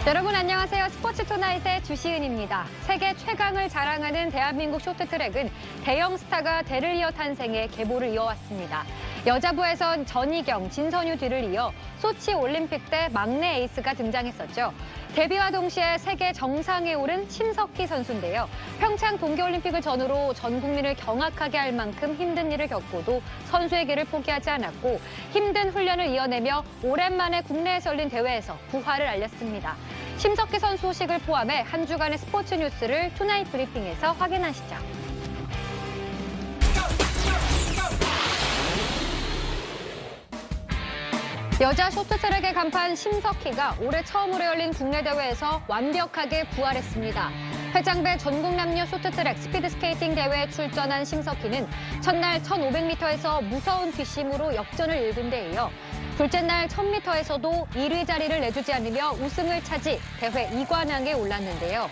여러분 안녕하세요. 스포츠 투나잇의 주시은입니다. 세계 최강을 자랑하는 대한민국 쇼트트랙은 대형 스타가 대를 이어 탄생해 계보를 이어왔습니다. 여자부에선 전희경, 진선유 뒤를 이어 소치 올림픽 때 막내 에이스가 등장했었죠. 데뷔와 동시에 세계 정상에 오른 심석희 선수인데요. 평창 동계올림픽을 전후로 전 국민을 경악하게 할 만큼 힘든 일을 겪고도 선수의 길을 포기하지 않았고 힘든 훈련을 이어내며 오랜만에 국내에서 열린 대회에서 부활을 알렸습니다. 심석희 선수 소식을 포함해 한 주간의 스포츠 뉴스를 투나잇 브리핑에서 확인하시죠. 여자 쇼트트랙의 간판 심석희가 올해 처음으로 열린 국내 대회에서 완벽하게 부활했습니다. 회장배 전국 남녀 쇼트트랙 스피드스케이팅 대회에 출전한 심석희는 첫날 1500m에서 무서운 뒷심으로 역전을 일군 데 이어 둘째 날 1000m에서도 1위 자리를 내주지 않으며 우승을 차지 대회 2관왕에 올랐는데요.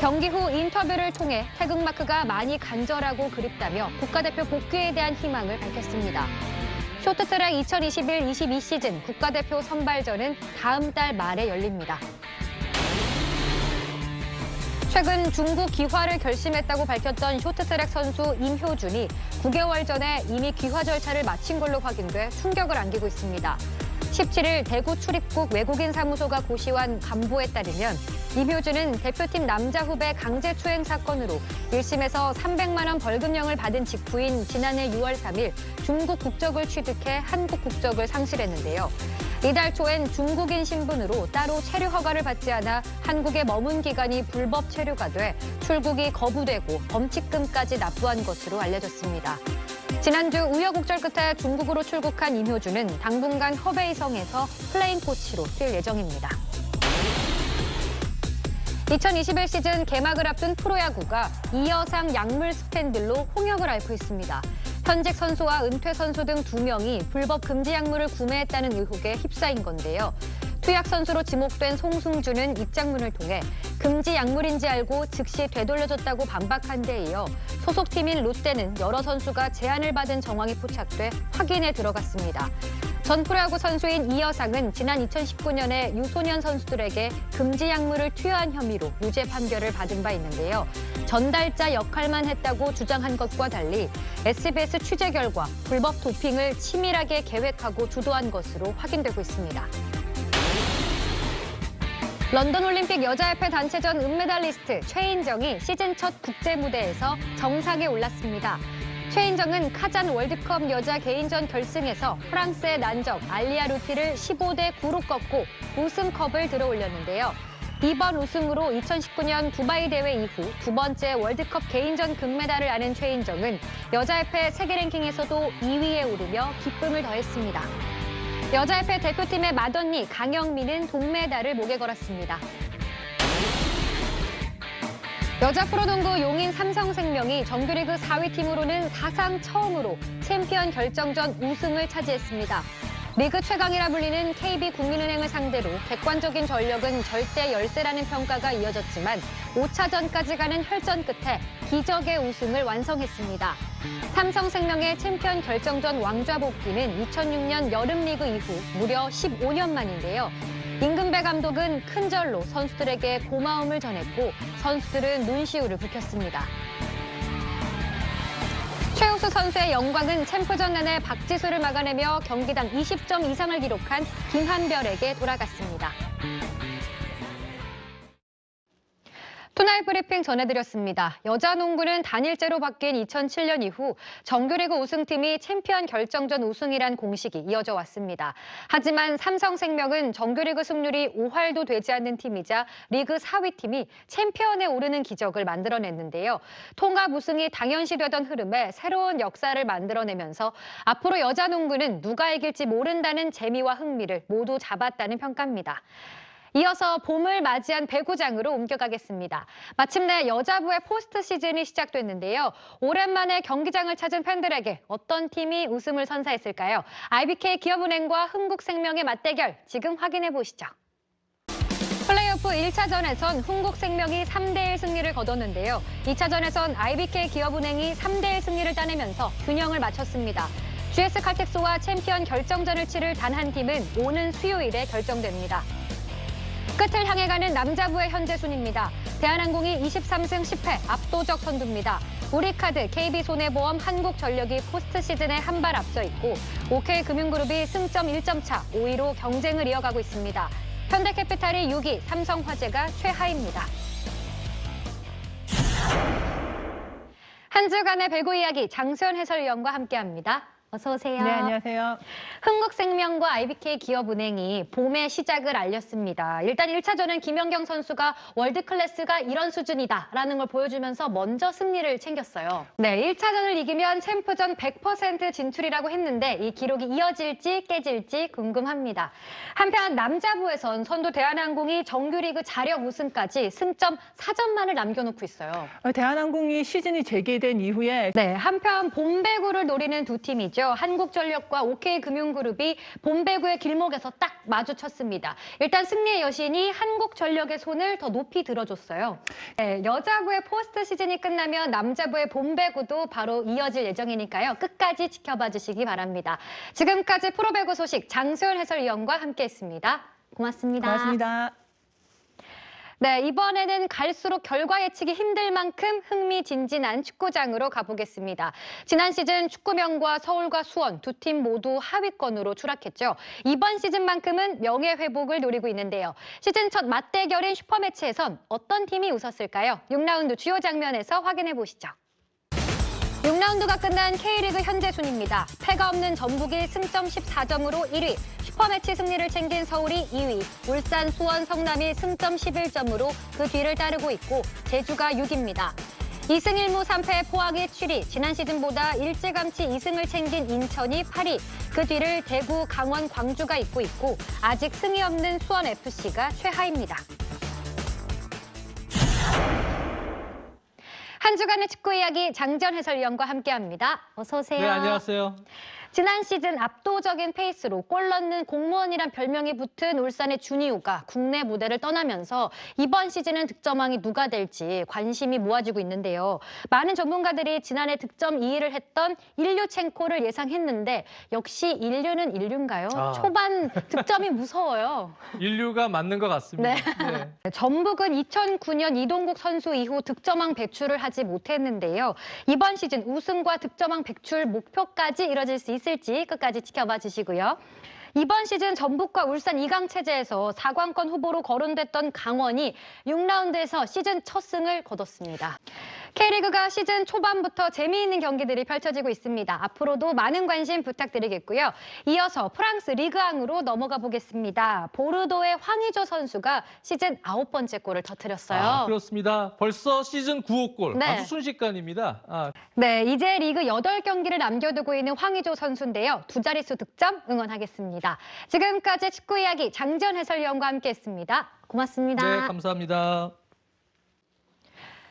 경기 후 인터뷰를 통해 태극마크가 많이 간절하고 그립다며 국가대표 복귀에 대한 희망을 밝혔습니다. 쇼트트랙 2021-22 시즌 국가대표 선발전은 다음 달 말에 열립니다. 최근 중국 귀화를 결심했다고 밝혔던 쇼트트랙 선수 임효준이 9개월 전에 이미 귀화 절차를 마친 걸로 확인돼 충격을 안기고 있습니다. 17일 대구 출입국 외국인 사무소가 고시한 간부에 따르면 임효준은 대표팀 남자 후배 강제추행 사건으로 1심에서 300만 원 벌금형을 받은 직후인 지난해 6월 3일 중국 국적을 취득해 한국 국적을 상실했는데요. 이달 초엔 중국인 신분으로 따로 체류 허가를 받지 않아 한국에 머문 기간이 불법 체류가 돼 출국이 거부되고 범칙금까지 납부한 것으로 알려졌습니다. 지난주 우여곡절 끝에 중국으로 출국한 임효준은 당분간 허베이성에서 플레인 코치로 뛸 예정입니다. 2021 시즌 개막을 앞둔 프로야구가 이어상 약물 스캔들로 홍역을 앓고 있습니다. 현직 선수와 은퇴 선수 등 2명이 불법 금지 약물을 구매했다는 의혹에 휩싸인 건데요. 투약 선수로 지목된 송승준은 입장문을 통해 금지 약물인지 알고 즉시 되돌려줬다고 반박한 데 이어 소속팀인 롯데는 여러 선수가 제안을 받은 정황이 포착돼 확인에 들어갔습니다. 전 프로야구 선수인 이여상은 지난 2019년에 유소년 선수들에게 금지 약물을 투여한 혐의로 유죄 판결을 받은 바 있는데요. 전달자 역할만 했다고 주장한 것과 달리 SBS 취재 결과 불법 도핑을 치밀하게 계획하고 주도한 것으로 확인되고 있습니다. 런던 올림픽 여자협회 단체전 은메달리스트 최인정이 시즌 첫 국제 무대에서 정상에 올랐습니다. 최인정은 카잔 월드컵 여자 개인전 결승에서 프랑스의 난적 알리아 루티를 15대9로 꺾고 우승컵을 들어올렸는데요. 이번 우승으로 2019년 두바이 대회 이후 두 번째 월드컵 개인전 금메달을 아는 최인정은 여자협회 세계 랭킹에서도 2위에 오르며 기쁨을 더했습니다. 여자협회 대표팀의 맏언니 강영미는 동메달을 목에 걸었습니다. 여자 프로농구 용인 삼성생명이 정규리그 4위 팀으로는 사상 처음으로 챔피언 결정전 우승을 차지했습니다. 리그 최강이라 불리는 KB국민은행을 상대로 객관적인 전력은 절대 열세라는 평가가 이어졌지만 5차전까지 가는 혈전 끝에 기적의 우승을 완성했습니다. 삼성생명의 챔피언 결정전 왕좌 복귀는 2006년 여름리그 이후 무려 15년 만인데요. 임금배 감독은 큰절로 선수들에게 고마움을 전했고 선수들은 눈시울을 붉혔습니다. 최우수 선수의 영광은 챔프전 내내 박지수를 막아내며 경기당 20점 이상을 기록한 김한별에게 돌아갔습니다. 투나잇 브리핑 전해드렸습니다. 여자 농구는 단일제로 바뀐 2007년 이후 정규리그 우승팀이 챔피언 결정전 우승이란 공식이 이어져 왔습니다. 하지만 삼성생명은 정규리그 승률이 5할도 되지 않는 팀이자 리그 4위 팀이 챔피언에 오르는 기적을 만들어냈는데요. 통합 우승이 당연시되던 흐름에 새로운 역사를 만들어내면서 앞으로 여자 농구는 누가 이길지 모른다는 재미와 흥미를 모두 잡았다는 평가입니다. 이어서 봄을 맞이한 배구장으로 옮겨가겠습니다. 마침내 여자부의 포스트 시즌이 시작됐는데요. 오랜만에 경기장을 찾은 팬들에게 어떤 팀이 우승을 선사했을까요? IBK 기업은행과 흥국생명의 맞대결 지금 확인해 보시죠. 플레이오프 1차전에선 흥국생명이 3대1 승리를 거뒀는데요. 2차전에선 IBK 기업은행이 3대1 승리를 따내면서 균형을 맞췄습니다. GS칼텍스와 챔피언 결정전을 치를 단 한 팀은 오는 수요일에 결정됩니다. 끝을 향해 가는 남자부의 현재 순입니다. 대한항공이 23승 10패 압도적 선두입니다. 우리카드, KB손해보험, 한국전력이 포스트 시즌에 한 발 앞서 있고 OK금융그룹이 승점 1점 차 5위로 경쟁을 이어가고 있습니다. 현대캐피탈이 6위, 삼성화재가 최하입니다. 한 주간의 배구 이야기 장수현 해설위원과 함께합니다. 어서 오세요. 네, 안녕하세요. 흥국생명과 IBK기업은행이 봄의 시작을 알렸습니다. 일단 1차전은 김연경 선수가 월드클래스가 이런 수준이다라는 걸 보여주면서 먼저 승리를 챙겼어요. 네, 1차전을 이기면 챔프전 100% 진출이라고 했는데 이 기록이 이어질지 깨질지 궁금합니다. 한편 남자부에선 선두 대한항공이 정규리그 자력 우승까지 승점 4점만을 남겨놓고 있어요. 대한항공이 시즌이 재개된 이후에 네, 한편 봄배구를 노리는 두 팀이죠. 한국전력과 OK금융그룹이 봄배구의 길목에서 딱 마주쳤습니다. 일단 승리의 여신이 한국전력의 손을 더 높이 들어줬어요. 네, 여자부의 포스트 시즌이 끝나면 남자부의 봄배구도 바로 이어질 예정이니까요. 끝까지 지켜봐 주시기 바랍니다. 지금까지 프로배구 소식 장수현 해설위원과 함께했습니다. 고맙습니다. 고맙습니다. 네, 이번에는 갈수록 결과 예측이 힘들 만큼 흥미진진한 축구장으로 가보겠습니다. 지난 시즌 축구명과 서울과 수원 두 팀 모두 하위권으로 추락했죠. 이번 시즌만큼은 명예회복을 노리고 있는데요. 시즌 첫 맞대결인 슈퍼매치에선 어떤 팀이 웃었을까요? 6라운드 주요 장면에서 확인해 보시죠. 6라운드가 끝난 K리그 현재 순입니다. 패가 없는 전북이 승점 14점으로 1위, 슈퍼매치 승리를 챙긴 서울이 2위, 울산, 수원, 성남이 승점 11점으로 그 뒤를 따르고 있고 제주가 6위입니다. 2승 1무 3패 포항이 7위, 지난 시즌보다 일찌감치 2승을 챙긴 인천이 8위, 그 뒤를 대구, 강원, 광주가 잇고 있고 아직 승이 없는 수원FC가 최하입니다. 한 주간의 축구 이야기 장지현 해설위원과 함께합니다. 어서 오세요. 네, 안녕하세요. 지난 시즌 압도적인 페이스로 골 넣는 공무원이란 별명이 붙은 울산의 주니오가 국내 무대를 떠나면서 이번 시즌은 득점왕이 누가 될지 관심이 모아지고 있는데요. 많은 전문가들이 지난해 득점 2위를 했던 일류첸코를 예상했는데 역시 인류는 인류인가요? 초반 득점이 무서워요. 인류가 맞는 것 같습니다. 네. 네. 전북은 2009년 이동국 선수 이후 득점왕 배출을 하지 못했는데요. 이번 시즌 우승과 득점왕 배출 목표까지 이뤄질 수 있을지 끝까지 지켜봐 주시고요. 이번 시즌 전북과 울산 2강 체제에서 4강권 후보로 거론됐던 강원이 6라운드에서 시즌 첫 승을 거뒀습니다. K리그가 시즌 초반부터 재미있는 경기들이 펼쳐지고 있습니다. 앞으로도 많은 관심 부탁드리겠고요. 이어서 프랑스 리그앙으로 넘어가 보겠습니다. 보르도의 황의조 선수가 시즌 9번째 골을 터뜨렸어요. 그렇습니다. 벌써 시즌 9호 골. 네. 아주 순식간입니다. 네, 이제 리그 8경기를 남겨두고 있는 황의조 선수인데요. 두 자릿수 득점 응원하겠습니다. 지금까지 축구 이야기 장지현 해설위원과 함께했습니다. 고맙습니다. 네, 감사합니다.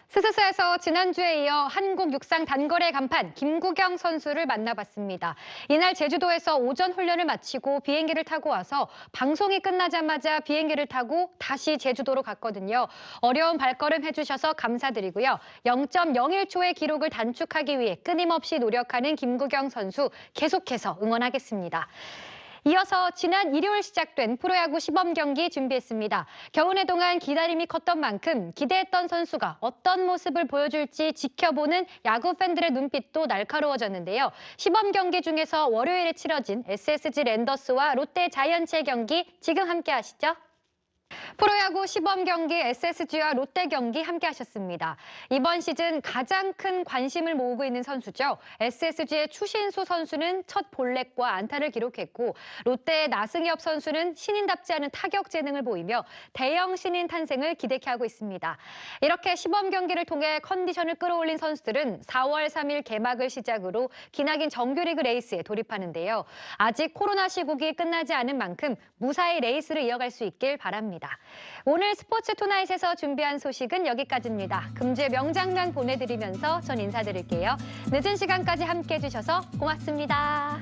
스스스에서 지난주에 이어 한국 육상 단거리 간판 김구경 선수를 만나봤습니다. 이날 제주도에서 오전 훈련을 마치고 비행기를 타고 와서 방송이 끝나자마자 비행기를 타고 다시 제주도로 갔거든요. 어려운 발걸음 해주셔서 감사드리고요. 0.01초의 기록을 단축하기 위해 끊임없이 노력하는 김구경 선수 계속해서 응원하겠습니다. 이어서 지난 일요일 시작된 프로야구 시범 경기 준비했습니다. 겨우내 동안 기다림이 컸던 만큼 기대했던 선수가 어떤 모습을 보여줄지 지켜보는 야구 팬들의 눈빛도 날카로워졌는데요. 시범 경기 중에서 월요일에 치러진 SSG 랜더스와 롯데 자이언츠의 경기 지금 함께 하시죠. 프로야구 시범 경기 SSG와 롯데 경기 함께 하셨습니다. 이번 시즌 가장 큰 관심을 모으고 있는 선수죠. SSG의 추신수 선수는 첫 볼넷과 안타를 기록했고 롯데의 나승엽 선수는 신인답지 않은 타격 재능을 보이며 대형 신인 탄생을 기대케 하고 있습니다. 이렇게 시범 경기를 통해 컨디션을 끌어올린 선수들은 4월 3일 개막을 시작으로 기나긴 정규리그 레이스에 돌입하는데요. 아직 코로나 시국이 끝나지 않은 만큼 무사히 레이스를 이어갈 수 있길 바랍니다. 오늘 스포츠 투나잇에서 준비한 소식은 여기까지입니다. 금주의 명장면 보내드리면서 전 인사드릴게요. 늦은 시간까지 함께해 주셔서 고맙습니다.